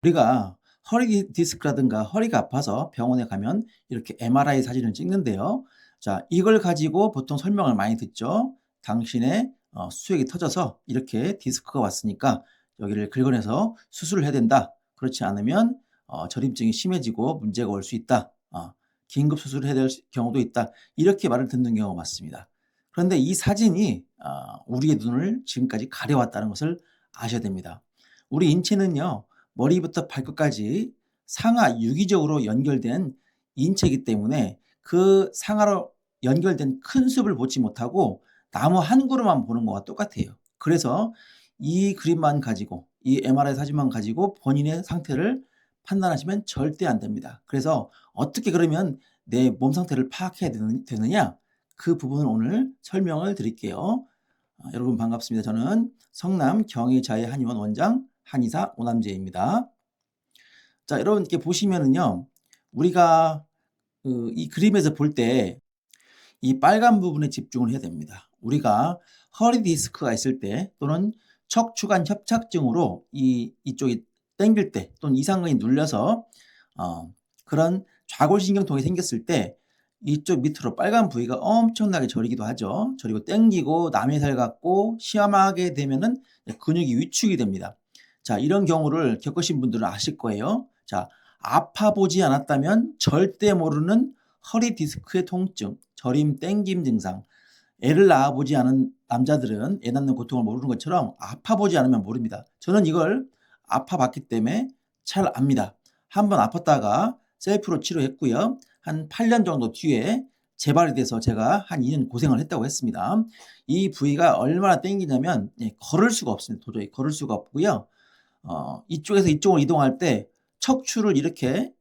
우리가 허리 디스크라든가 허리가 아파서 병원에 가면 이렇게 MRI 사진을 찍는데요. 자, 이걸 가지고 보통 설명을 많이 듣죠. 당신의 수액이 터져서 이렇게 디스크가 왔으니까 여기를 긁어내서 수술을 해야 된다. 그렇지 않으면 저림증이 심해지고 문제가 올 수 있다. 긴급 수술을 해야 될 경우도 있다. 이렇게 말을 듣는 경우가 많습니다. 그런데 이 사진이 우리의 눈을 지금까지 가려왔다는 것을 아셔야 됩니다. 우리 인체는요, 머리부터 발끝까지 상하 유기적으로 연결된 인체이기 때문에 그 상하로 연결된 큰 숲을 보지 못하고 나무 한 그루만 보는 것과 똑같아요. 그래서 이 그림만 가지고, 이 MRI 사진만 가지고 본인의 상태를 판단하시면 절대 안 됩니다. 그래서 어떻게 그러면 내 몸 상태를 파악해야 되느냐? 그 부분을 오늘 설명을 드릴게요. 여러분 반갑습니다. 저는 성남 경희자의 한의원 원장 한의사 오남재입니다. 자, 여러분 이렇게 보시면은요, 우리가 이 그림에서 볼 때 이 빨간 부분에 집중을 해야 됩니다. 우리가 허리 디스크가 있을 때 또는 척추관 협착증으로 이쪽이 당길 때 또는 이상근이 눌려서 그런 좌골신경통이 생겼을 때 이쪽 밑으로 빨간 부위가 엄청나게 저리기도 하죠. 저리고 당기고 남의 살 같고 시험하게 되면은 근육이 위축이 됩니다. 자, 이런 경우를 겪으신 분들은 아실 거예요. 자, 아파 보지 않았다면 절대 모르는 허리 디스크의 통증, 저림 땡김 증상. 애를 낳아보지 않은 남자들은 애 낳는 고통을 모르는 것처럼 아파 보지 않으면 모릅니다. 저는 이걸 아파 봤기 때문에 잘 압니다. 한번 아팠다가 셀프로 치료했고요. 한 8년 정도 뒤에 재발이 돼서 제가 한 2년 고생을 했다고 했습니다. 이 부위가 얼마나 땡기냐면 걸을 수가 없습니다. 도저히 걸을 수가 없고요. 이쪽에서 이쪽으로 이동할 때 척추를 이렇게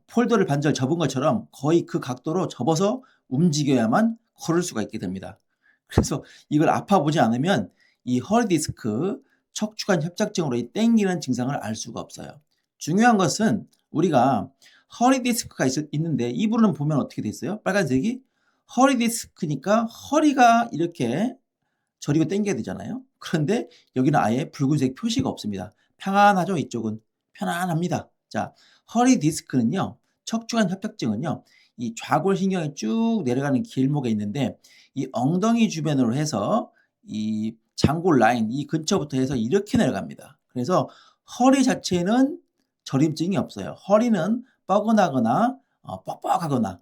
폴더를 반절 접은 것처럼 거의 그 각도로 접어서 움직여야만 걸을 수가 있게 됩니다. 그래서 이걸 아파 보지 않으면 이 허리 디스크 척추관 협착증으로 이 땡기는 증상을 알 수가 없어요. 중요한 것은 우리가 허리 디스크가 있는데 이 부분은 보면 어떻게 돼 있어요? 빨간색이 허리 디스크니까 허리가 이렇게 저리고 당겨야 되잖아요. 그런데 여기는 아예 붉은색 표시가 없습니다. 평안하죠? 이쪽은 편안합니다. 자, 허리 디스크는요, 척추관 협착증은요, 이 좌골신경이 쭉 내려가는 길목에 있는데 이 엉덩이 주변으로 해서 이 장골 라인 이 근처부터 해서 이렇게 내려갑니다. 그래서 허리 자체는 저림증이 없어요. 허리는 뻐근하거나 뻑뻑하거나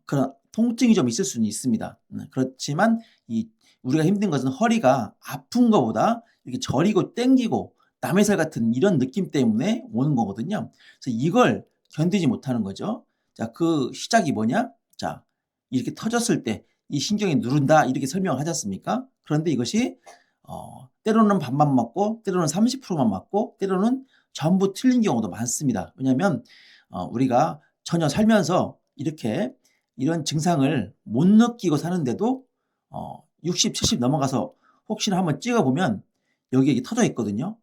그런 통증이 좀 있을 수는 있습니다. 그렇지만 우리가 힘든 것은 허리가 아픈 것보다 이렇게 저리고 땡기고 남의 살 같은 이런 느낌 때문에 오는 거거든요. 그래서 이걸 견디지 못하는 거죠. 자, 그 시작이 뭐냐? 자, 이렇게 터졌을 때 이 신경이 누른다 이렇게 설명을 하지 않습니까? 그런데 이것이 때로는 반만 맞고 때로는 30%만 맞고 때로는 전부 틀린 경우도 많습니다. 왜냐하면 우리가 전혀 살면서 이렇게 이런 증상을 못 느끼고 사는데도 60, 70 넘어가서 혹시나 한번 찍어보면 여기에 터져 있거든요.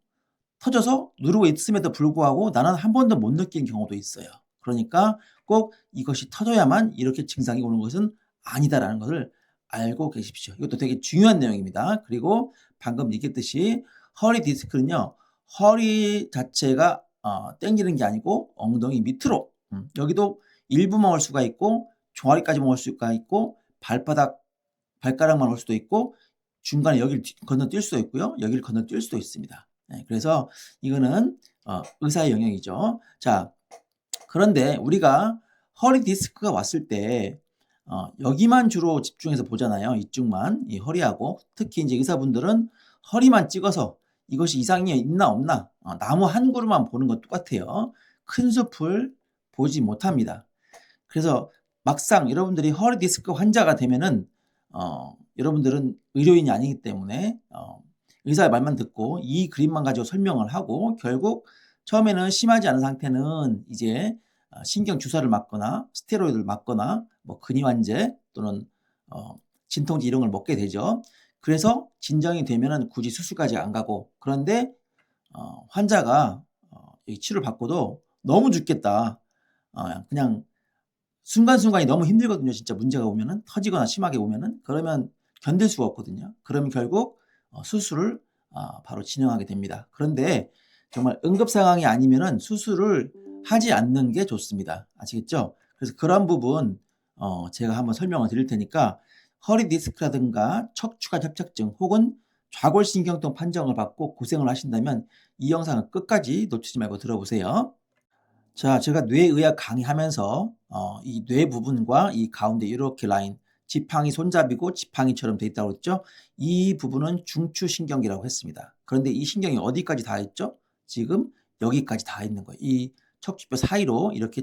터져서 누르고 있음에도 불구하고 나는 한 번도 못 느낀 경우도 있어요. 그러니까 꼭 이것이 터져야만 이렇게 증상이 오는 것은 아니다라는 것을 알고 계십시오. 이것도 되게 중요한 내용입니다. 그리고 방금 얘기했듯이 허리 디스크는요. 허리 자체가 당기는 게 아니고 엉덩이 밑으로 여기도 일부만 올 수가 있고 종아리까지만 올 수가 있고 발가락만 올 수도 있고 중간에 여기를 건너뛸 수도 있고요. 여기를 건너뛸 수도 있습니다. 그래서 이거는 의사의 영역이죠. 자, 그런데 우리가 허리 디스크가 왔을 때 여기만 주로 집중해서 보잖아요. 이쪽만 이 허리하고 특히 이제 의사분들은 허리만 찍어서 이것이 이상이 있나 없나 나무 한 그루만 보는 것 똑같아요. 큰 숲을 보지 못합니다. 그래서 막상 여러분들이 허리 디스크 환자가 되면은 여러분들은 의료인이 아니기 때문에 의사의 말만 듣고 이 그림만 가지고 설명을 하고 결국 처음에는 심하지 않은 상태는 이제 신경 주사를 맞거나 스테로이드를 맞거나 뭐 근이환제 또는 진통제 이런 걸 먹게 되죠. 그래서 진정이 되면은 굳이 수술까지 안 가고 그런데 환자가 이 치료를 받고도 너무 죽겠다. 그냥 순간순간이 너무 힘들거든요. 진짜 문제가 오면은 터지거나 심하게 오면은 그러면 견딜 수가 없거든요. 그러면 결국 수술을 바로 진행하게 됩니다. 그런데 정말 응급 상황이 아니면은 수술을 하지 않는 게 좋습니다. 아시겠죠? 그래서 그런 부분 제가 한번 설명을 드릴 테니까 허리 디스크라든가 척추관 협착증 혹은 좌골신경통 판정을 받고 고생을 하신다면 이 영상을 끝까지 놓치지 말고 들어보세요. 자, 제가 뇌의학 강의하면서 이 뇌 부분과 이 가운데 이렇게 라인, 지팡이 손잡이고 지팡이처럼 돼 있다고 했죠. 이 부분은 중추신경이라고 했습니다. 그런데 이 신경이 어디까지 다 있죠? 지금 여기까지 다 있는 거예요. 이 척추뼈 사이로 이렇게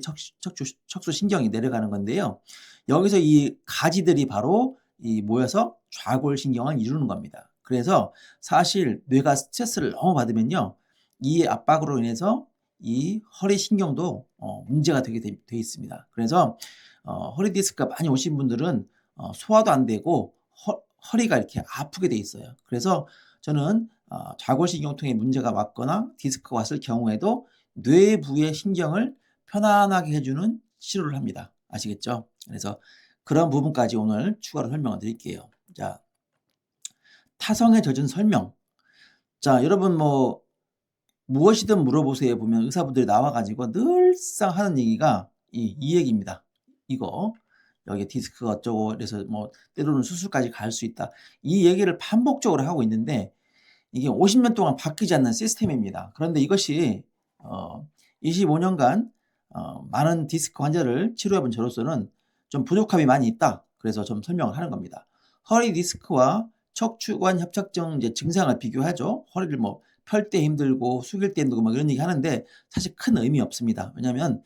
척추신경이 내려가는 건데요. 여기서 이 가지들이 바로 이 모여서 좌골신경을 이루는 겁니다. 그래서 사실 뇌가 스트레스를 너무 받으면요. 이 압박으로 인해서 이 허리 신경도 문제가 되게 돼 있습니다. 그래서 허리 디스크가 많이 오신 분들은 소화도 안 되고 허리가 이렇게 아프게 돼 있어요. 그래서 저는 좌골신경통에 문제가 왔거나 디스크가 왔을 경우에도 뇌부의 신경을 편안하게 해주는 치료를 합니다. 아시겠죠? 그래서 그런 부분까지 오늘 추가로 설명을 드릴게요. 자, 타성에 젖은 설명. 자, 여러분 무엇이든 물어보세요 보면 의사분들이 나와가지고 늘상 하는 얘기가 이 얘기입니다. 이거 여기 디스크가 어쩌고 그래서 때로는 수술까지 갈 수 있다. 이 얘기를 반복적으로 하고 있는데 이게 50년 동안 바뀌지 않는 시스템입니다. 그런데 이것이 25년간 많은 디스크 환자를 치료해본 저로서는 좀 부족함이 많이 있다. 그래서 좀 설명을 하는 겁니다. 허리 디스크와 척추관 협착증 증상을 비교하죠. 허리를 펼 때 힘들고 숙일 때 힘들고 이런 얘기 하는데 사실 큰 의미 없습니다. 왜냐하면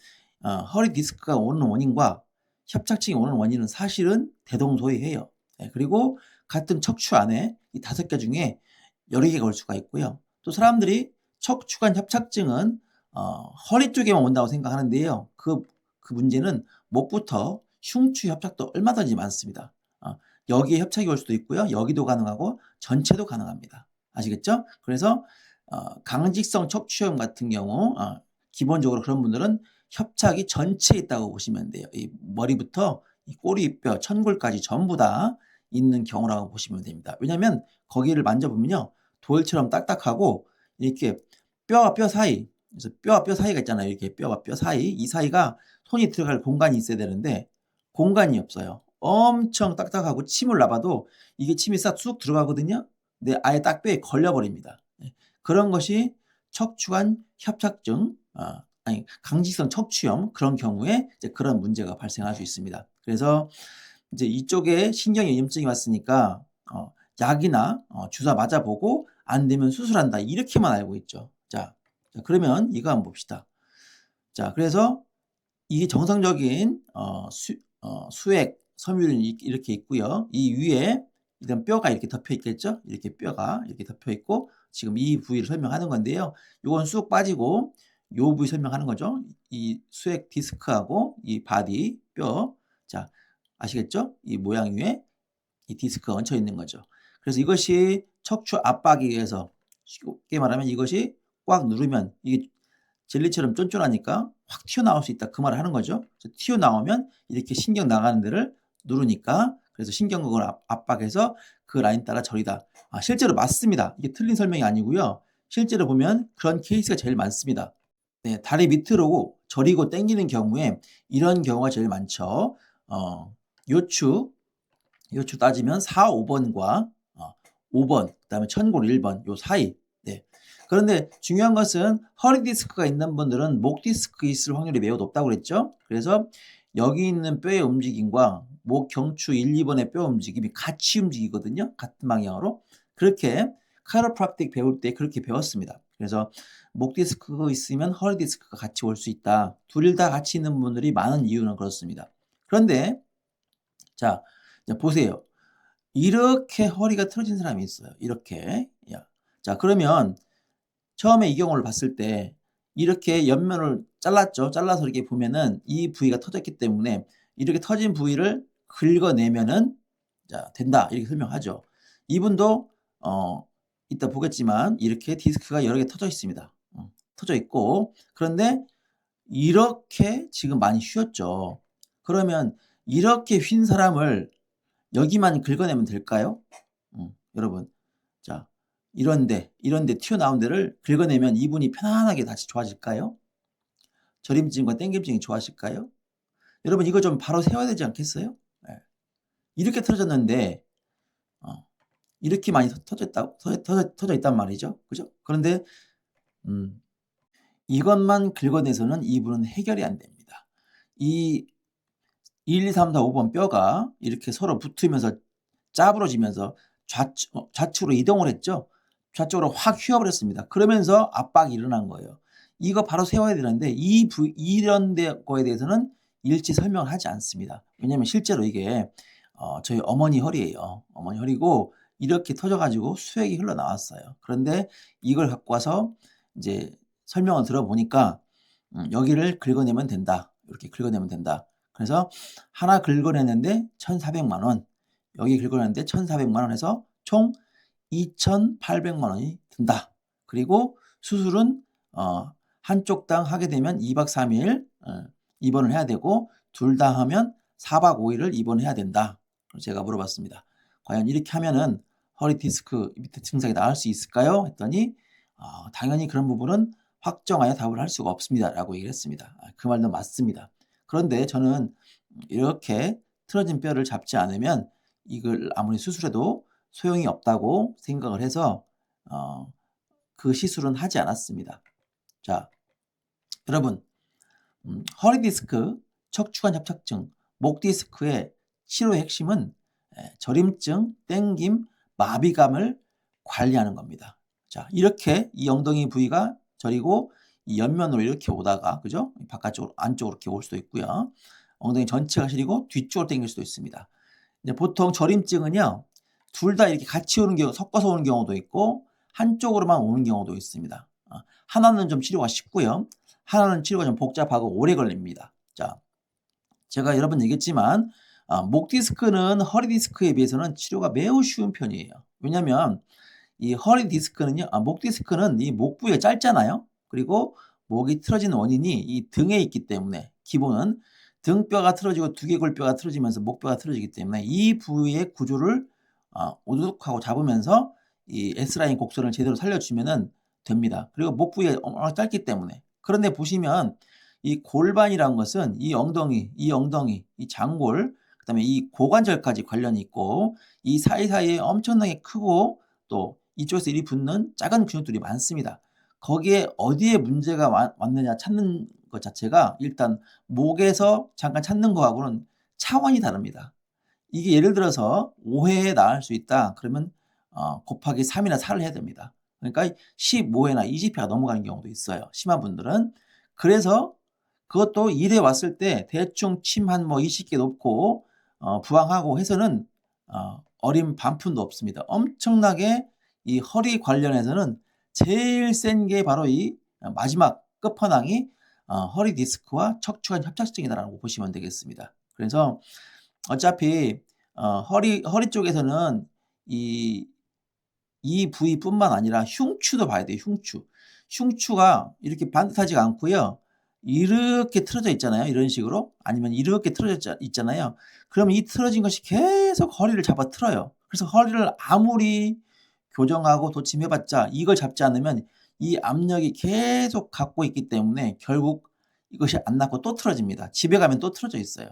허리 디스크가 오는 원인과 협착증이 오는 원인은 사실은 대동소이해요. 그리고 같은 척추 안에 이 5개 중에 여러 개가 올 수가 있고요. 또 사람들이 척추관 협착증은 허리 쪽에만 온다고 생각하는데요. 그 문제는 목부터 흉추 협착도 얼마든지 많습니다. 여기에 협착이 올 수도 있고요. 여기도 가능하고 전체도 가능합니다. 아시겠죠? 그래서 강직성 척추염 같은 경우 기본적으로 그런 분들은 협착이 전체에 있다고 보시면 돼요. 이 머리부터 이 꼬리뼈, 천골까지 전부 다 있는 경우라고 보시면 됩니다. 왜냐하면 거기를 만져보면요. 돌처럼 딱딱하고 이렇게 뼈와 뼈 사이, 그래서 뼈와 뼈 사이가 있잖아요. 이렇게 뼈와 뼈 사이, 이 사이가 손이 들어갈 공간이 있어야 되는데 공간이 없어요. 엄청 딱딱하고 침을 놔봐도 이게 침이 싹 들어가거든요. 근데 아예 딱 뼈에 걸려버립니다. 그런 것이 척추관 협착증, 아니 강직성 척추염 그런 경우에 이제 그런 문제가 발생할 수 있습니다. 그래서 이제 이쪽에 신경에 염증이 왔으니까 약이나 주사 맞아보고 안 되면 수술한다 이렇게만 알고 있죠. 자, 그러면 이거 한번 봅시다. 자, 그래서 이게 정상적인 수액 섬유륜이 이렇게 있고요. 이 위에 일단 뼈가 이렇게 덮여 있겠죠. 이렇게 뼈가 이렇게 덮여 있고 지금 이 부위를 설명하는 건데요. 요건 쑥 빠지고 요 부위 설명하는 거죠. 이 수액 디스크하고 이 바디 뼈. 자, 아시겠죠? 이 모양 위에 이 디스크가 얹혀 있는 거죠. 그래서 이것이 척추 압박에 의해서 쉽게 말하면 이것이 꽉 누르면 이게 젤리처럼 쫀쫀하니까 확 튀어나올 수 있다. 그 말을 하는 거죠. 튀어나오면 이렇게 신경 나가는 데를 누르니까 그래서 신경근을 압박해서 그 라인 따라 저리다. 실제로 맞습니다. 이게 틀린 설명이 아니고요. 실제로 보면 그런 케이스가 제일 많습니다. 네, 다리 밑으로 저리고 당기는 경우에 이런 경우가 제일 많죠. 요추 따지면 4, 5번과 5번, 그 다음에 천골 1번 요 사이. 네. 그런데 중요한 것은 허리 디스크가 있는 분들은 목 디스크 있을 확률이 매우 높다고 그랬죠. 그래서 여기 있는 뼈의 움직임과 목 경추 1, 2번의 뼈 움직임이 같이 움직이거든요. 같은 방향으로. 그렇게 카이로프락틱 배울 때 그렇게 배웠습니다. 그래서 목 디스크가 있으면 허리 디스크가 같이 올 수 있다. 둘 다 같이 있는 분들이 많은 이유는 그렇습니다. 그런데 자, 보세요. 이렇게 허리가 틀어진 사람이 있어요. 이렇게. 자, 그러면 처음에 이 경우를 봤을 때 이렇게 옆면을 잘랐죠. 잘라서 이렇게 보면은 이 부위가 터졌기 때문에 이렇게 터진 부위를 긁어내면은 자, 된다. 이렇게 설명하죠. 이분도 이따 보겠지만 이렇게 디스크가 여러 개 터져 있습니다. 터져 있고 그런데 이렇게 지금 많이 휘었죠. 그러면 이렇게 휜 사람을 여기만 긁어내면 될까요? 여러분. 자, 이런데 튀어나온 데를 긁어내면 이분이 편안하게 다시 좋아질까요? 저림증과 땡김증이 좋아질까요? 여러분 이거 좀 바로 세워야 되지 않겠어요? 예. 이렇게 틀어졌는데 이렇게 많이 터져 있단 말이죠. 그죠? 그런데 이것만 긁어내서는 이분은 해결이 안 됩니다. 이 1, 2, 3, 4, 5번 뼈가 이렇게 서로 붙으면서 짜부러지면서 좌측으로 이동을 했죠. 좌측으로 확 휘어버렸습니다. 그러면서 압박이 일어난 거예요. 이거 바로 세워야 되는데 이런 거에 대해서는 일치 설명을 하지 않습니다. 왜냐하면 실제로 이게 저희 어머니 허리예요. 어머니 허리고 이렇게 터져가지고 수액이 흘러나왔어요. 그런데 이걸 갖고 와서 이제 설명을 들어보니까 여기를 긁어내면 된다. 이렇게 긁어내면 된다. 그래서 하나 긁어내는데 1,400만 원, 여기 긁어내는데 1,400만 원 해서 총 2,800만 원이 든다. 그리고 수술은 한쪽당 하게 되면 2박 3일 입원을 해야 되고 둘 다 하면 4박 5일을 입원해야 된다. 제가 물어봤습니다. 과연 이렇게 하면은 허리 디스크 밑에 증상이 나을 수 있을까요? 했더니 당연히 그런 부분은 확정하여 답을 할 수가 없습니다. 라고 얘기를 했습니다. 그 말도 맞습니다. 그런데 저는 이렇게 틀어진 뼈를 잡지 않으면 이걸 아무리 수술해도 소용이 없다고 생각을 해서 그 시술은 하지 않았습니다. 자, 여러분 허리 디스크, 척추관 협착증, 목 디스크의 치료의 핵심은 저림증, 땡김, 마비감을 관리하는 겁니다. 자, 이렇게 이 엉덩이 부위가 저리고 이 옆면으로 이렇게 오다가 그죠? 바깥쪽으로 안쪽으로 이렇게 올 수도 있고요. 엉덩이 전체가 시리고 뒤쪽으로 당길 수도 있습니다. 이제 보통 저림증은요. 둘 다 이렇게 같이 오는 경우, 섞어서 오는 경우도 있고 한쪽으로만 오는 경우도 있습니다. 하나는 좀 치료가 쉽고요. 하나는 치료가 좀 복잡하고 오래 걸립니다. 자, 제가 여러 번 얘기했지만 목 디스크는 허리 디스크에 비해서는 치료가 매우 쉬운 편이에요. 왜냐하면 이 허리 디스크는요, 목 디스크는 이 목 부위가 짧잖아요. 그리고 목이 틀어진 원인이 이 등에 있기 때문에 기본은 등뼈가 틀어지고 두개골뼈가 틀어지면서 목뼈가 틀어지기 때문에 이 부위의 구조를 오도독하고 잡으면서 이 S라인 곡선을 제대로 살려주면은 됩니다. 그리고 목 부위가 워낙 짧기 때문에. 그런데 보시면 이 골반이라는 것은 이 엉덩이, 이 장골, 그다음에 이 고관절까지 관련이 있고 이 사이사이에 엄청나게 크고 또 이쪽에서 이리 붙는 작은 근육들이 많습니다. 거기에 어디에 문제가 왔느냐 찾는 것 자체가 일단 목에서 잠깐 찾는 거하고는 차원이 다릅니다. 이게 예를 들어서 5회에 나을 수 있다. 그러면 곱하기 3이나 4를 해야 됩니다. 그러니까 15회나 20회가 넘어가는 경우도 있어요. 심한 분들은. 그래서 그것도 1회 왔을 때 대충 침 한 뭐 20개 놓고 부항하고 해서는 어린 반푼도 없습니다. 엄청나게 이 허리 관련해서는 제일 센 게 바로 이 마지막 끝판왕이 허리 디스크와 척추관 협착증이다라고 보시면 되겠습니다. 그래서 어차피 허리 쪽에서는 이 부위뿐만 아니라 흉추도 봐야 돼요. 흉추가 이렇게 반듯하지가 않고요. 이렇게 틀어져 있잖아요. 이런 식으로. 아니면 이렇게 틀어져 있잖아요. 그럼 이 틀어진 것이 계속 허리를 잡아 틀어요. 그래서 허리를 아무리 교정하고 도침해봤자 이걸 잡지 않으면 이 압력이 계속 갖고 있기 때문에 결국 이것이 안 낫고 또 틀어집니다. 집에 가면 또 틀어져 있어요.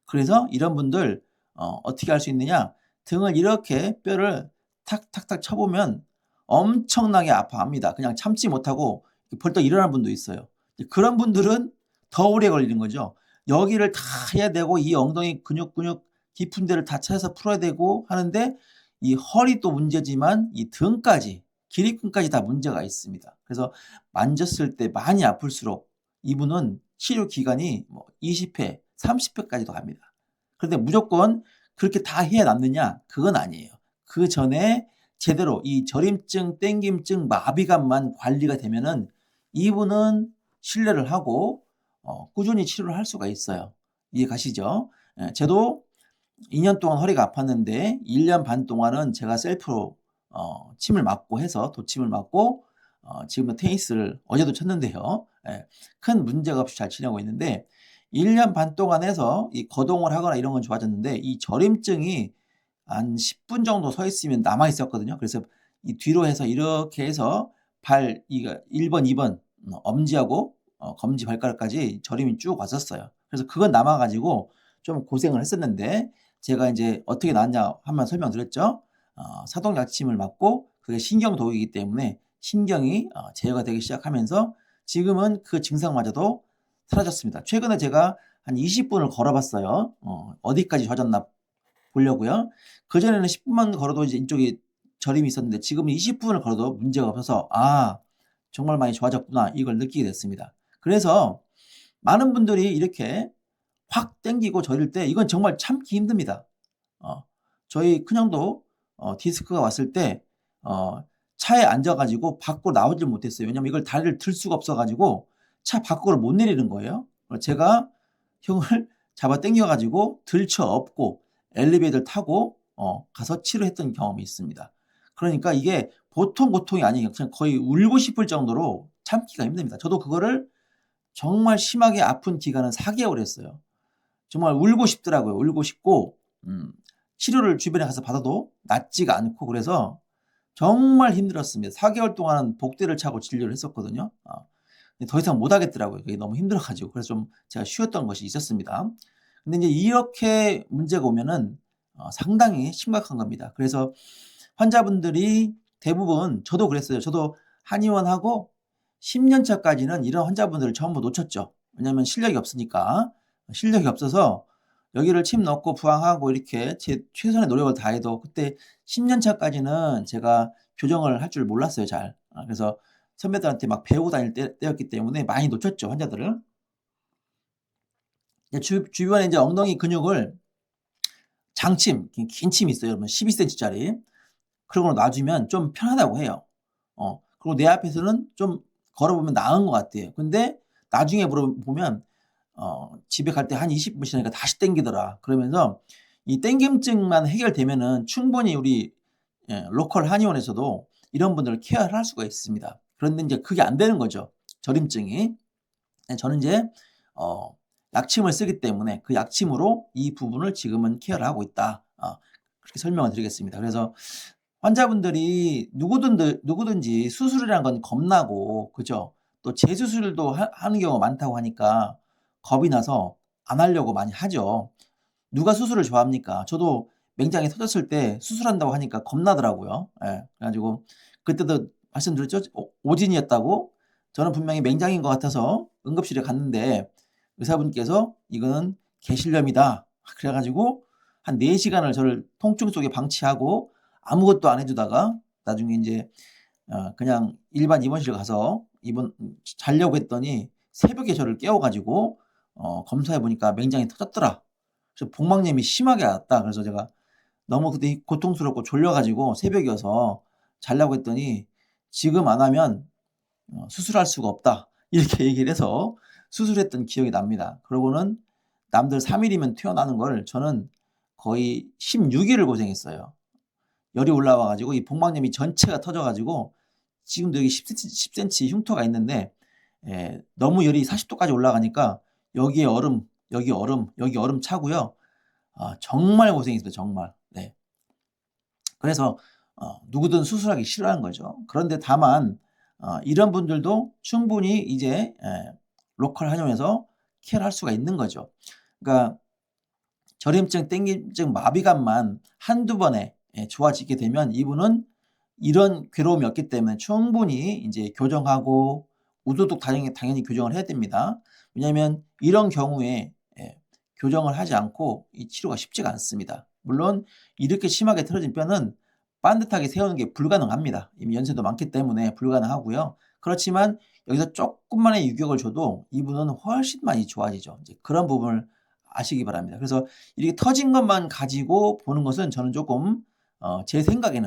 그래서 이런 분들 어떻게 할 수 있느냐? 등을 이렇게 뼈를 탁탁탁 쳐보면 엄청나게 아파합니다. 그냥 참지 못하고 벌떡 일어나는 분도 있어요. 그런 분들은 더 오래 걸리는 거죠. 여기를 다 해야 되고 이 엉덩이 근육 깊은 데를 다 찾아서 풀어야 되고 하는데 이 허리도 문제지만 이 등까지 기립근까지 다 문제가 있습니다. 그래서 만졌을 때 많이 아플수록 이분은 치료 기간이 뭐 20회, 30회까지도 갑니다. 그런데 무조건 그렇게 다 해야 낫느냐? 그건 아니에요. 그 전에 제대로 이 저림증, 땡김증, 마비감만 관리가 되면은 이분은 신뢰를 하고 꾸준히 치료를 할 수가 있어요. 이해 가시죠? 저도 2년 동안 허리가 아팠는데 1년 반 동안은 제가 셀프로 침을 맞고 해서 도침을 맞고 지금은 테니스를 어제도 쳤는데요. 큰 문제가 없이 잘 지내고 있는데 1년 반 동안 해서 이 거동을 하거나 이런 건 좋아졌는데 이 저림증이 한 10분 정도 서 있으면 남아 있었거든요. 그래서 이 뒤로 해서 이렇게 해서 발 이거 1번, 2번 엄지하고 검지 발가락까지 저림이 쭉 왔었어요. 그래서 그건 남아 가지고 좀 고생을 했었는데 제가 인제 어떻게 나았냐 한번 설명드렸죠. 사동 약침을 맞고 그게 신경독이기 때문에 신경이 제어가 되기 시작하면서 지금은 그 증상마저도 사라졌습니다. 최근에 제가 한 20분을 걸어 봤어요. 어디까지 좋아졌나 보려고요. 그전에는 10분만 걸어도 이제 이쪽이 저림이 있었는데 지금은 20분을 걸어도 문제가 없어서 '아 정말 많이 좋아졌구나.' 이걸 느끼게 됐습니다. 그래서 많은 분들이 이렇게 확 당기고 저릴 때 이건 정말 참기 힘듭니다. 어 저희 큰형도 디스크가 왔을 때 차에 앉아 가지고 밖으로 나오질 못했어요. 왜냐하면 이걸 다리를 들 수가 없어 가지고 차 밖으로 못 내리는 거예요. 제가 형을 잡아 당겨 가지고 들쳐 업고 엘리베이터를 타고 가서 치료했던 경험이 있습니다. 그러니까 이게 보통 고통이 아니에요. 그냥 거의 울고 싶을 정도로 참기가 힘듭니다. 저도 그거를 정말 심하게 아픈 기간은 4개월이었어요. 정말 울고 싶더라고요. 울고 싶고 치료를 주변에 가서 받아도 낫지가 않고 그래서 정말 힘들었습니다. 4개월 동안은 복대를 차고 진료를 했었거든요. 근데 더 이상 못 하겠더라고요. 그게 너무 힘들어 가지고. 그래서 좀 제가 쉬었던 것이 있었습니다. 근데 이제 이렇게 문제가 오면은 상당히 심각한 겁니다. 그래서 환자분들이 대부분 저도 그랬어요. 저도 한의원하고 10년 차까지는 이런 환자분들을 전부 놓쳤죠. 왜냐하면 실력이 없으니까. 실력이 없어서 여기를 침 넣고 부항하고 이렇게 제 최선의 노력을 다해도 그때 10년 차까지는 제가 교정을 할 줄 몰랐어요 잘. 그래서 선배들한테 막 배우고 다닐 때였기 때문에 많이 놓쳤죠 환자들을. 이제 주변에 이제 엉덩이 근육을 장침 긴 침이 있어요 여러분 12cm 짜리. 그런 걸 놔주면 좀 편하다고 해요. 그리고 내 앞에서는 좀 걸어보면 나은 것 같아요. 근데 나중에 보면 집에 갈 때 한 20분 지나니까 다시 땡기더라. 그러면서 이 땡김증만 해결되면은 충분히 우리 로컬 한의원에서도 이런 분들을 케어를 할 수가 있습니다. 그런데 인제 그게 안 되는 거죠, 저림증이. 저는 인제 어 약침을 쓰기 때문에 그 약침으로 이 부분을 지금은 케어를 하고 있다. 그렇게 설명을 드리겠습니다. 그래서 환자분들이 누구든지 수술이라는 건 겁나고 그죠? 또 재수술도 하는 경우가 많다고 하니까 겁이 나서 안 하려고 많이 하죠. 누가 수술을 좋아합니까? 저도 맹장이 터졌을 때 수술한다고 하니까 겁나더라고요. 예. 그래 가지고 그때도 말씀드렸죠? 오진이었다고. 저는 분명히 맹장인 것 같아서 응급실에 갔는데 의사분께서 "이거는 개실염이다." 그래 가지고 한 4 시간을 저를 통증 속에 방치하고 아무것도 안 해 주다가 나중에 인제 그냥 일반 입원실 가서 자려고 했더니 새벽에 저를 깨워 가지고 검사해 보니까 "맹장이 터졌더라." 그래서 복막염이 심하게 왔다. 그래서 제가 너무 그때 고통스럽고 졸려 가지고 새벽이어서 자려고 했더니 "지금 안 하면 수술할 수가 없다." 이렇게 얘기를 해서 수술했던 기억이 납니다. 그러고는 남들 3 일이면 퇴원하는 걸 저는 거의 16 일을 고생했어요. 열이 올라와 가지고 이 복막염이 전체가 터져 가지고 지금도 여기 10cm 흉터가 있는데 너무 열이 40 도까지 올라가니까 여기에 얼음, 여기 얼음, 여기 얼음 차고요. 정말 고생했어요 정말. 네. 그래서 누구든 수술하기 싫어하는 거죠. 그런데 다만 이런 분들도 충분히 이제 로컬 한의원에서 케어를 할 수가 있는 거죠. 그러니까 저림증, 땡김증, 마비감만 한두 번에 좋아지게 되면 이분은 이런 괴로움이 없기 때문에 충분히 인제 교정하고 우두둑 당연히 교정을 해야 됩니다. 왜냐하면 이런 경우에 교정을 하지 않고 이 치료가 쉽지가 않습니다. 물론 이렇게 심하게 틀어진 뼈는 반듯하게 세우는 게 불가능합니다. 이미 연세도 많기 때문에 불가능하고요. 그렇지만 여기서 쪼끔만의 유격을 줘도 이분은 훨씬 많이 좋아지죠. 이제 그런 부분을 아시기 바랍니다. 그래서 이렇게 터진 것만 가지고 보는 것은 저는 쪼끔 제 생각에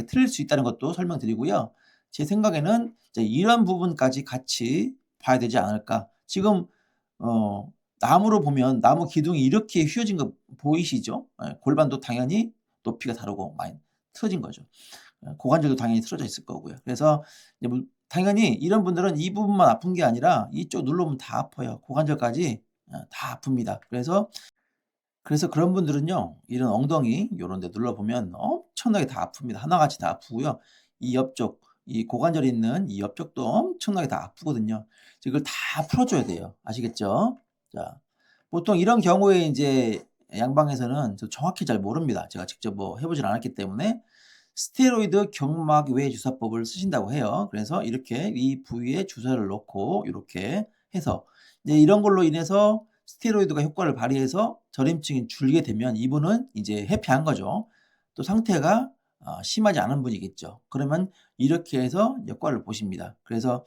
틀릴 수 있다는 것도 설명드리고요. 제 생각에는 이제 '이런 부분까지 같이 봐야 되지 않을까.' 지금 어 나무로 보면 나무 기둥이 이렇게 휘어진 거 보이시죠? 골반도 당연히 높이가 다르고 많이 틀어진 거죠. 고관절도 당연히 틀어져 있을 거고요. 그래서 이제 당연히 이런 분들은 이 부분만 아픈 게 아니라 이쪽 눌러보면 다 아파요. 고관절까지 다 아픕니다. 그래서 그런 분들은요. 이런 엉덩이 요런 데 눌러보면 엄청나게 다 아픕니다. 하나같이 다 아프고요. 이 옆쪽, 이 고관절에 있는 이 옆쪽도 엄청나게 다 아프거든요. 이걸 다 풀어줘야 돼요. 아시겠죠? 자, 보통 이런 경우에 이제 양방에서는 저 정확히 잘 모릅니다. 제가 직접 뭐 해보진 않았기 때문에 스테로이드 경막 외 주사법을 쓰신다고 해요. 그래서 이렇게 이 부위에 주사를 놓고 이렇게 해서 이제 이런 걸로 인해서 스테로이드가 효과를 발휘해서 저림증이 줄게 되면 이분은 이제 회피한 거죠. 또 상태가 심하지 않은 분이겠죠. 그러면 이렇게 해서 효과를 보십니다. 그래서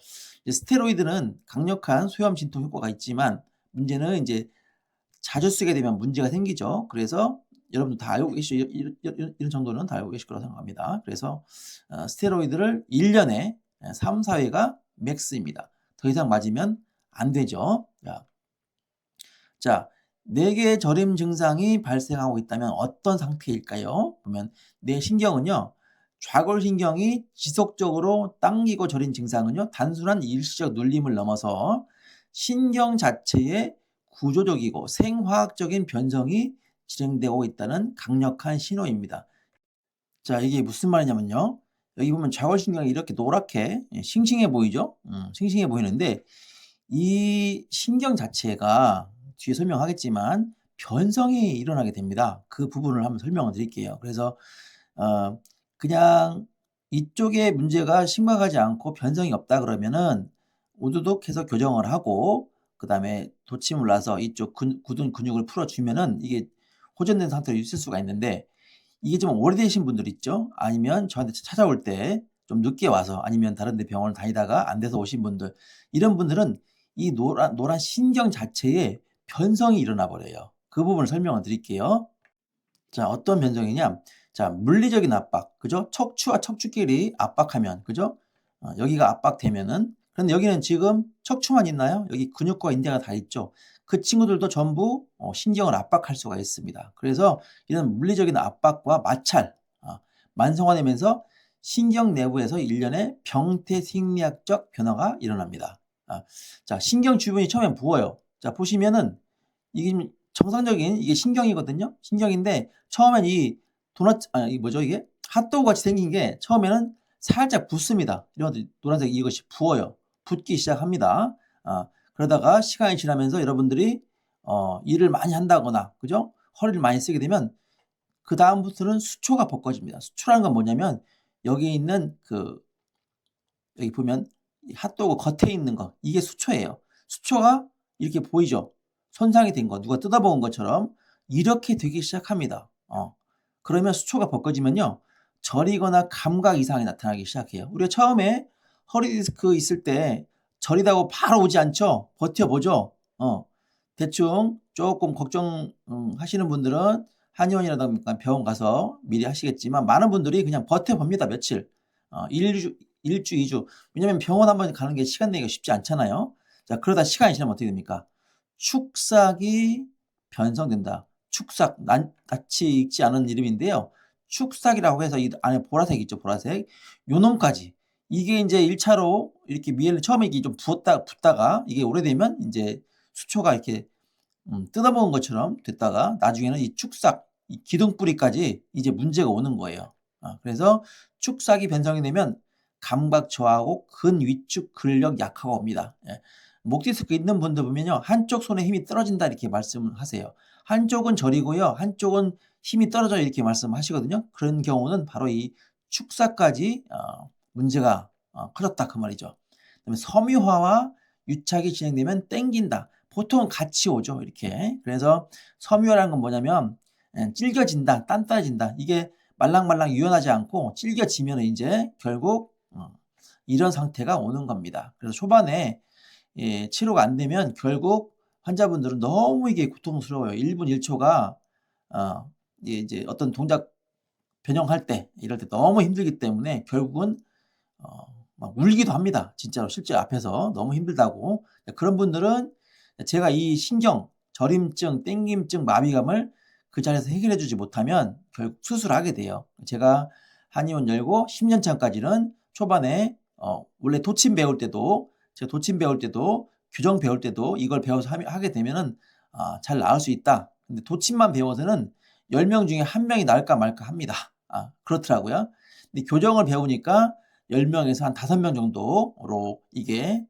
스테로이드는 강력한 소염 진통 효과가 있지만 문제는 이제 자주 쓰게 되면 문제가 생기죠. 그래서 여러분도 다 알고 계시죠. 이런 정도는 다 알고 계실 거라고 생각합니다. 그래서 스테로이드를 1년에 3, 4회가 맥스입니다. 더 이상 맞으면 안 되죠. 자, 4개의 저림 증상이 발생하고 있다면 어떤 상태일까요? 보면 뇌 신경은요. 좌골신경이 지속적으로 당기고 저린 증상은요. 단순한 일시적 눌림을 넘어서 신경 자체의 구조적이고 생화학적인 변성이 진행되고 있다는 강력한 신호입니다. 자, 이게 무슨 말이냐면요. 여기 보면 좌골신경이 이렇게 노랗게 싱싱해 보이죠? 싱싱해 보이는데 이 신경 자체가 뒤에 설명하겠지만 변성이 일어나게 됩니다. 그 부분을 한번 설명을 드릴게요. 그래서 그냥 이쪽에 문제가 심각하지 않고 변성이 없다 그러면은 우두둑 해서 교정을 하고 그다음에 도침을 놔서 이쪽 굳은 근육을 풀어주면은 이게 호전된 상태로 있을 수가 있는데 이게 좀 오래되신 분들 있죠? 아니면 저한테 찾아올 때 좀 늦게 와서 아니면 다른 데 병원을 다니다가 안 돼서 오신 분들 이런 분들은 이 노란 신경 자체에 변성이 일어나 버려요. 그 부분을 설명을 드릴게요. 자, 어떤 변성이냐? 자, 물리적인 압박, 그죠? 척추와 척추끼리 압박하면, 그죠? 여기가 압박되면은, 그런데 여기는 지금 척추만 있나요? 여기 근육과 인대가 다 있죠. 그 친구들도 전부 신경을 압박할 수가 있습니다. 그래서 이런 물리적인 압박과 마찰, 만성화되면서 신경 내부에서 일련의 병태 생리학적 변화가 일어납니다. 자, 신경 주변이 처음엔 부어요. 자, 보시면은 이게 정상적인 이게 신경이거든요. 신경인데 처음엔 이 도넛 이 뭐죠 이게? 핫도그 같이 생긴 게 처음에는 살짝 붓습니다. 이런 것들 노란색 이것이 부어요. 붓기 시작합니다. 그러다가 시간이 지나면서 여러분들이 일을 많이 한다거나 그죠? 허리를 많이 쓰게 되면 그다음부터는 수초가 벗겨집니다. 수초라는 건 뭐냐면 여기 있는 여기 보면 핫도그 겉에 있는 거 이게 수초예요. 수초가 이렇게 보이죠? 손상이 된 거, 누가 뜯어먹은 것처럼 이렇게 되기 시작합니다. 그러면 수초가 벗겨지면요. 저리거나 감각 이상이 나타나기 시작해요. 우리가 처음에 허리 디스크 있을 때 저리다고 바로 오지 않죠? 버텨보죠. 대충 조금 걱정 하시는 분들은 한의원이라든가 병원 가서 미리 하시겠지만 많은 분들이 그냥 버텨봅니다. 며칠. 1주, 2주. 왜냐면 병원 한번 가는 게 시간 내기가 쉽지 않잖아요. 자, 그러다 시간이 지나면 어떻게 됩니까? 축삭이 변성된다. 축삭, 낯이 익지 않은 이름인데요. 축삭이라고 해서 이 안에 보라색 있죠, 보라색. 요 놈까지. 이게 이제 1차로 이렇게 미엘을 처음에 이게 좀 붓다가 이게 오래되면 이제 수초가 이렇게 뜯어먹은 것처럼 됐다가 나중에는 이 축삭, 이 기둥뿌리까지 이제 문제가 오는 거예요. 그래서 축삭이 변성이 되면 감각 저하고 근위축 근력 약화가 옵니다. 예. 목 디스크 있는 분들 보면요. 한쪽 손에 힘이 떨어진다 이렇게 말씀을 하세요. 한쪽은 저리고요. 한쪽은 힘이 떨어져 이렇게 말씀하시거든요. 그런 경우는 바로 이 축삭까지 문제가 커졌다 그 말이죠. 그다음에 섬유화와 유착이 진행되면 땡긴다. 보통은 같이 오죠. 이렇게. 그래서 섬유화라는 건 뭐냐면 질겨진다, 단단해진다. 이게 말랑말랑 유연하지 않고 질겨지면 이제 결국 이런 상태가 오는 겁니다. 그래서 초반에 치료가 안 되면 결국 환자분들은 너무 이게 고통스러워요. 1분 1초가 이제 어떤 동작 변형할 때 이럴 때 너무 힘들기 때문에 결국은 막 울기도 합니다. 진짜로 실제 앞에서 너무 힘들다고. 그런 분들은 제가 이 신경 저림증, 땡김증, 마비감을 그 자리에서 해결해 주지 못하면 결국 수술하게 돼요. 제가 한의원 열고 10년 차까지는 초반에 원래 도침 배울 때도 제가 도침 배울 때도 교정 배울 때도 이걸 배워서 하게 되면은 잘 나을 수 있다. 근데 도침만 배워서는 10명 중에 1명이 나을까 말까 합니다. 그렇더라고요. 근데 교정을 배우니까 10명에서 한 5명 정도로 이게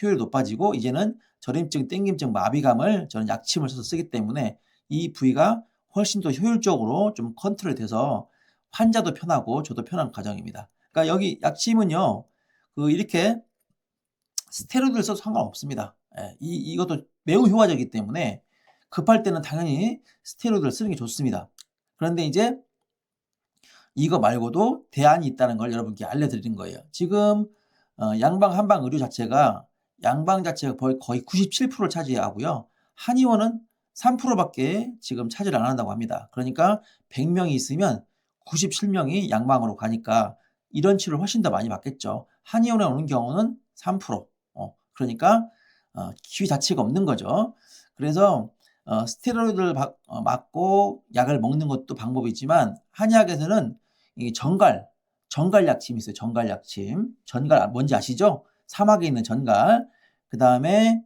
효율이 높아지고 이제는 저림증, 땡김증, 마비감을 저는 약침을 써서 쓰기 때문에 이 부위가 훨씬 더 효율적으로 좀 컨트롤이 돼서 환자도 편하고 저도 편한 과정입니다. 그러니까 여기 약침은요. 이렇게 스테로이드를 써도 상관없습니다. 예, 이것도 매우 효과적이기 때문에 급할 때는 당연히 스테로이드를 쓰는 게 좋습니다. 그런데 이제 이거 말고도 대안이 있다는 걸 여러분께 알려드리는 거예요. 지금 양방 한방 의료 자체가 양방 자체가 거의 97%를 차지하고요. 한의원은 3%밖에 지금 차지를 안 한다고 합니다. 그러니까 100명이 있으면 97명이 양방으로 가니까 이런 치료를 훨씬 더 많이 받겠죠. 한의원에 오는 경우는 3%. 그러니까 기회 자체가 없는 거죠. 그래서 스테로이드를 맞고 약을 먹는 것도 방법이지만 한의학에서는 이 전갈 약침이 있어요. 전갈 약침. 전갈 뭔지 아시죠? 사막에 있는 전갈. 그다음에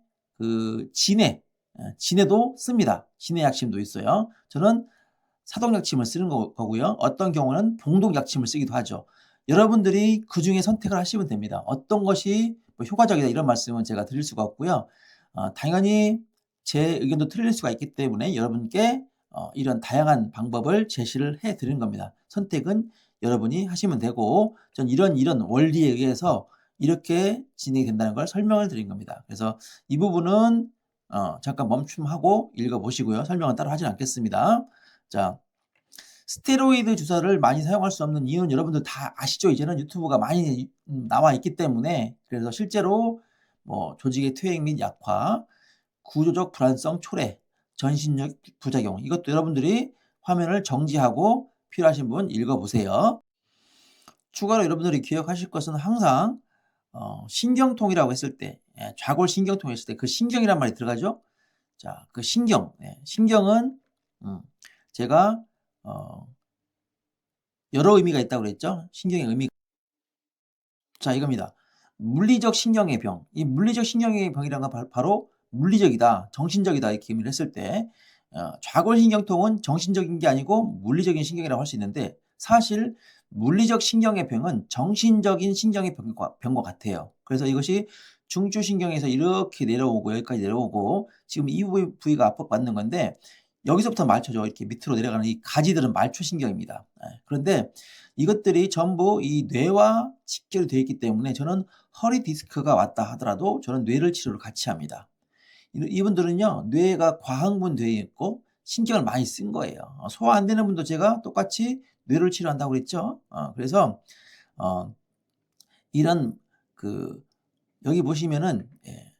진해도 씁니다. 진해 약침도 있어요. 저는 사독 약침을 쓰는 거고요. 어떤 경우는 봉독 약침을 쓰기도 하죠. 여러분들이 그중에 선택을 하시면 됩니다. 어떤 것이 효과적이다 이런 말씀은 제가 드릴 수가 없고요. 당연히 제 의견도 틀릴 수가 있기 때문에 여러분께 이런 다양한 방법을 제시를 해 드리는 겁니다. 선택은 여러분이 하시면 되고 전 이런 원리에 의해서 이렇게 진행이 된다는 걸 설명을 드린 겁니다. 그래서 이 부분은 잠깐 멈춤하고 읽어보시고요. 설명은 따로 하진 않겠습니다. 자, 스테로이드 주사를 많이 사용할 수 없는 이유는 여러분들 다 아시죠? 이제는 유튜브가 많이 나와 있기 때문에. 그래서 실제로 조직의 퇴행 및 약화, 구조적 불안성 초래, 전신력 부작용 이것도 여러분들이 화면을 정지하고 필요하신 분 읽어보세요. 추가로 여러분들이 기억하실 것은 항상 신경통이라고 했을 때 좌골 신경통 했을 때 그 신경이란 말이 들어가죠. 자, 그 신경은 제가 여러 의미가 있다고 그랬죠. 신경의 의미. 자, 이겁니다. 물리적 신경의 병. 이 물리적 신경의 병이란 건 바로 물리적이다, 정신적이다 이렇게 의미를 했을 때 좌골신경통은 정신적인 게 아니고 물리적인 신경이라고 할 수 있는데 사실 물리적 신경의 병은 정신적인 신경의 병과 같아요. 그래서 이것이 중추신경에서 이렇게 내려오고 여기까지 내려오고 지금 이 부위가 압박받는 건데 여기서부터 말초죠. 이렇게 밑으로 내려가는 이 가지들은 말초신경입니다. 그런데 이것들이 전부 이 뇌와 직결이 되어 있기 때문에 저는 허리 디스크가 왔다 하더라도 저는 뇌를 치료를 같이 합니다. 이분들은요 뇌가 과흥분 되어 있고 신경을 많이 쓴 거예요. 소화 안 되는 분도 제가 똑같이 뇌를 치료한다고 그랬죠. 그래서 이런 여기 보시면은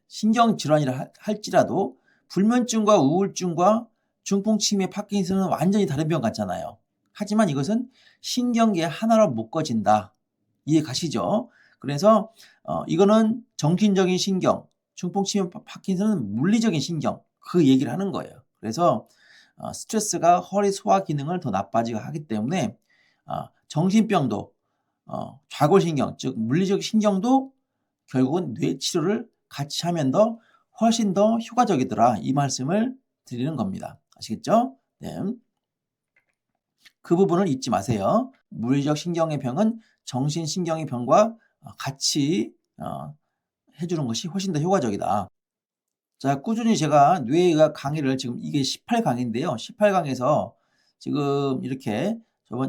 신경 질환이라 할지라도 불면증과 우울증과 중풍치매, 파킨슨은 완전히 다른 병 같잖아요. 하지만 이것은 신경계 하나로 묶어진다. 이해 가시죠? 그래서 이거는 정신적인 신경, 중풍치매, 파킨슨은 물리적인 신경 그 얘기를 하는 거예요. 그래서 스트레스가 허리 소화 기능을 더 나빠지게 하기 때문에 정신병도 좌골신경 즉 물리적 신경도 결국은 뇌 치료를 같이 하면 훨씬 더 효과적이더라 이 말씀을 드리는 겁니다. 아시겠죠? 네. 그 부분을 잊지 마세요. 물리적 신경의 병은 정신신경의 병과 같이 해주는 것이 훨씬 더 효과적이다. 자, 꾸준히 제가 뇌의학 강의를 지금 이게 18강인데요. 18강에서 지금 이렇게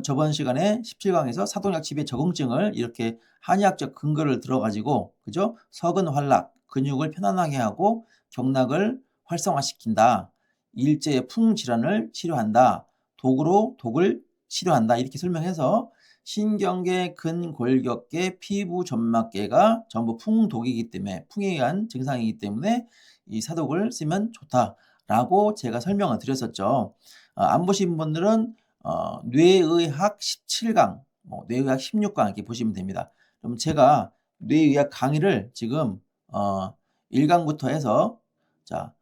저번 시간에 17강에서 사동약침의 적응증을 이렇게 한의학적 근거를 들어가지고 그죠? 석은 활락, 근육을 편안하게 하고 경락을 활성화시킨다. 일제의 풍질환을 치료한다. 독을 치료한다. 이렇게 설명해서 신경계, 근골격계, 피부, 점막계가 전부 풍독이기 때문에 풍에 의한 증상이기 때문에 이 사독을 쓰면 좋다라고 제가 설명을 드렸었죠. 안 보신 분들은 뇌의학 17강, 뇌의학 16강 이렇게 보시면 됩니다. 그럼 제가 뇌의학 강의를 지금 1강부터 해서 자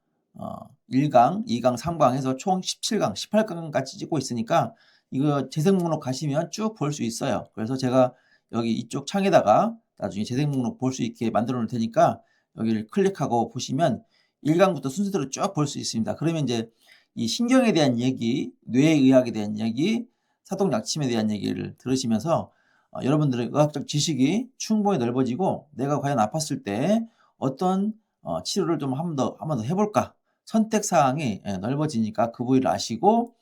1강, 2강, 3강 해서 총 17강, 18강까지 찍고 있으니까 이거 재생 목록 가시면 쭉 볼 수 있어요. 그래서 제가 여기 이쪽 창에다가 나중에 재생 목록 볼 수 있게 만들어 놓을 테니까 여기를 클릭하고 보시면 1강부터 순서대로 쭉 볼 수 있습니다. 그러면 이제 이 신경에 대한 얘기, 뇌의학에 대한 얘기, 사독약침에 대한 얘기를 들으시면서 여러분들의 의학적 지식이 충분히 넓어지고 '내가 과연 아팠을 때 어떤 치료를 좀 한 번 더 해 볼까?' 선택 사항이 넓어지니까 그 부위를 아시고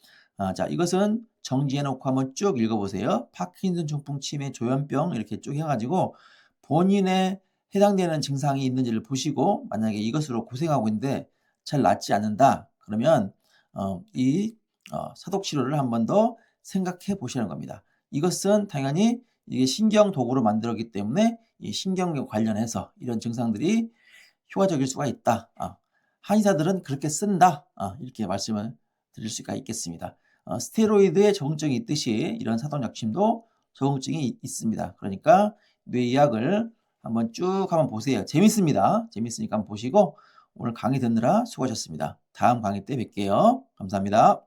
자 이것은 정지해 놓고 한번 쭉 읽어 보세요. 파킨슨 중풍 치매 조현병 이렇게 쭉 해 가지고 본인의 해당되는 증상이 있는지를 보시고 만약에 이것으로 고생하고 있는데 잘 낫지 않는다 그러면 이 사독 치료를 한 번 더 생각해 보시는 겁니다. 이것은 당연히 이게 신경 도구로 만들었기 때문에 이 신경과 관련해서 이런 증상들이 효과적일 수가 있다. 한의사들은 그렇게 쓴다. 이렇게 말씀을 드릴 수가 있겠습니다. 스테로이드에 적응증이 있듯이 이런 사독약침도 적응증이 있습니다. 그러니까 뇌의학을 한번 쭉 한번 보세요. 재밌습니다. 재밌으니까 한번 보시고 오늘 강의 듣느라 수고하셨습니다. 다음 강의 때 뵐게요. 감사합니다.